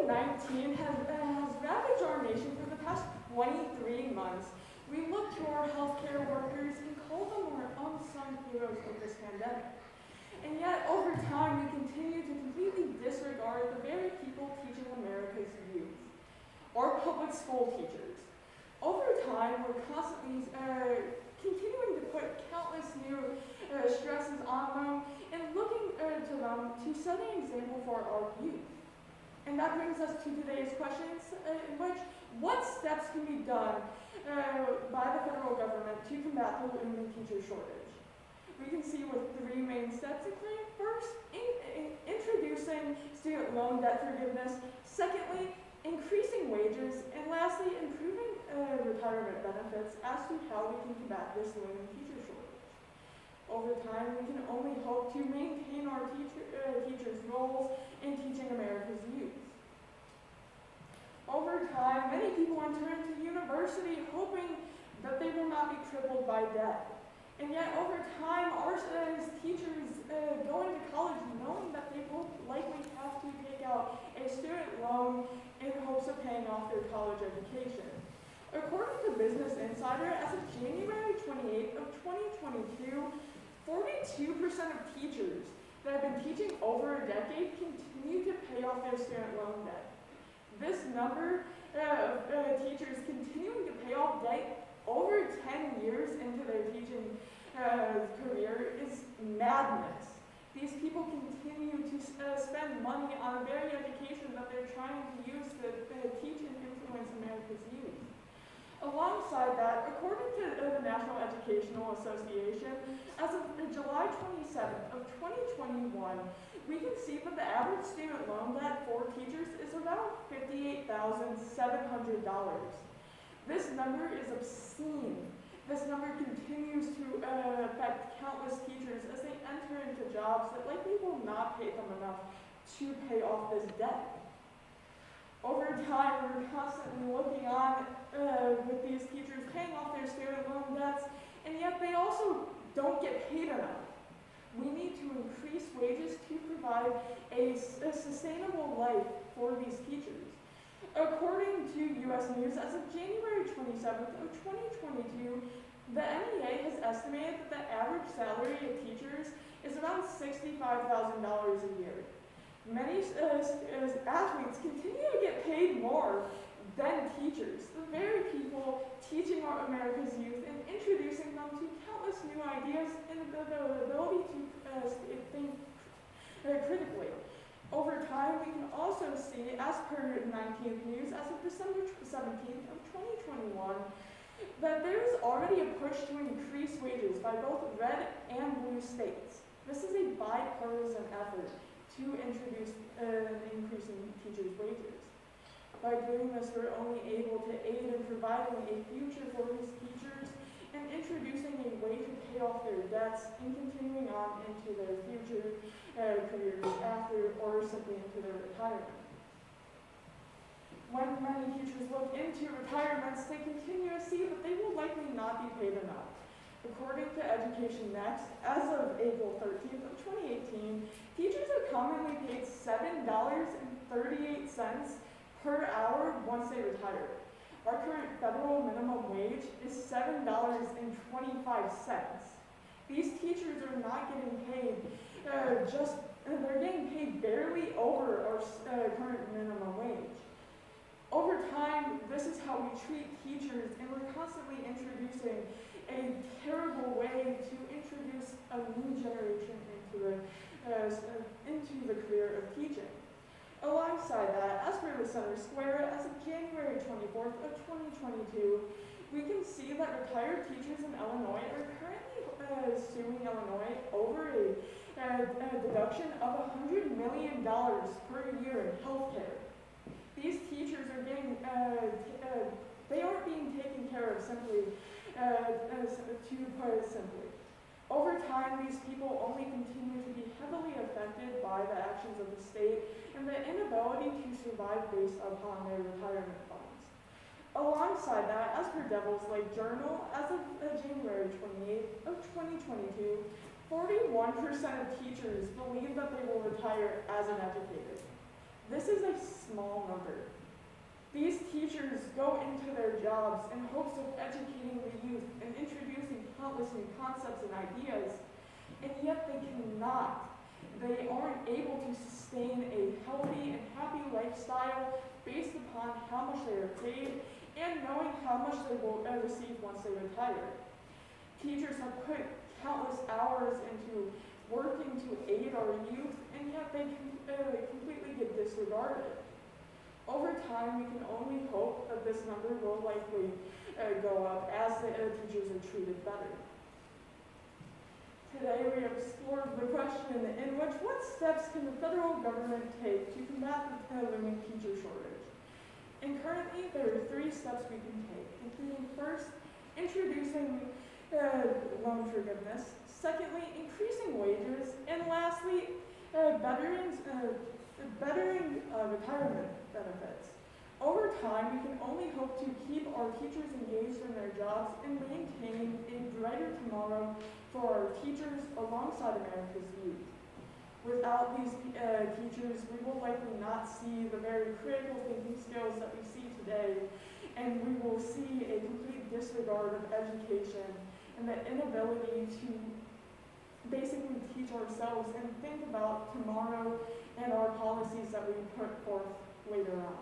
COVID-19 has ravaged our nation for the past 23 months. We look to our healthcare workers and call them our unsung heroes of this pandemic. And yet, over time, we continue to completely disregard the very people teaching America's youth, our public school teachers. Over time, we're constantly continuing to put countless new stresses on them and looking to them to set an example for our youth. And that brings us to today's questions, in which what steps can be done by the federal government to combat the looming teacher shortage? We can see with three main steps, including first, introducing student loan debt forgiveness, secondly, increasing wages, and lastly, improving retirement benefits as to how we can combat this looming teacher shortage. Over time, we can only hope to maintain our teachers' roles in teaching America's youth. Over time, many people enter into university hoping that they will not be crippled by debt. And yet, over time, our teachers go into college knowing that they will likely have to take out a student loan in hopes of paying off their college education. According to Business Insider, as of January 28th of 2022, 42% of teachers that have been teaching over a decade continue to pay off their student loan debt. This number of teachers continuing to pay off debt over 10 years into their teaching career is madness. These people continue to spend money on the very education that they're trying to use to teach and influence America's youth. Alongside that, according to the National Educational Association, as of July 27th of 2021, we can see that the average student loan debt for teachers is around $58,700. This number is obscene. This number continues to affect countless teachers as they enter into jobs that likely will not pay them enough to pay off this debt. Over time, we're constantly looking on with these teachers paying off their student loan debts, and yet they also don't get paid enough. We need to increase wages to provide a sustainable life for these teachers. According to U.S. News, as of January 27th of 2022, the NEA has estimated that the average salary of teachers is around $65,000 a year. Many athletes continue to get paid more than teachers, the very people teaching our America's youth and introducing them to countless new ideas and the ability to think critically. Over time, we can also see, as per 19th News, as of December 17th of 2021, that there is already a push to increase wages by both red and blue states. This is a bipartisan effort to introduce an increase in teachers' wages. By doing this, we're only able to aid in providing a future for these teachers and introducing a way to pay off their debts and continuing on into their future careers after or simply into their retirement. When many teachers look into retirements, they continue to see that they will likely not be paid enough. According to Education Next, as of April 13th of 2018, teachers are commonly paid $7.38 per hour once they retire. Our current federal minimum wage is $7.25. These teachers are not getting paid they're getting paid barely over our current minimum wage. Over time, this is how we treat teachers, and we're constantly introducing a terrible way to introduce a new generation into the career of teaching. Alongside that, as per the Center Square, as of January 24th of 2022, we can see that retired teachers in Illinois are currently suing Illinois over a deduction of $100 million per year in healthcare. These teachers are getting, they aren't being taken care of simply, to put it simply. Over time, these people only continue to be heavily affected by the actions of the state and the inability to survive based upon their retirement funds. Alongside that, as per Devil's Lake Journal, as of January 28th of 2022, 41% of teachers believe that they will retire as an educator. This is a small number. These teachers go into their jobs in hopes of educating the youth and introducing countless new concepts and ideas, and yet they cannot. They aren't able to sustain a healthy and happy lifestyle based upon how much they are paid and knowing how much they will receive once they retire. Teachers have put countless hours into working to aid our youth, and yet they completely get disregarded. Over time, we can only hope that this number will likely go up as the teachers are treated better. Today, we have explored the question in which what steps can the federal government take to combat the looming teacher shortage? And currently, there are 3 steps we can take, including first, introducing loan forgiveness, secondly, increasing wages, and lastly, bettering retirement benefits. Over time, we can only hope to keep our teachers engaged in their jobs and maintain a brighter tomorrow for our teachers alongside America's youth. Without these teachers, we will likely not see the very critical thinking skills that we see today, and we will see a complete disregard of education and the inability to basically teach ourselves and think about tomorrow and our policies that we put forth later on.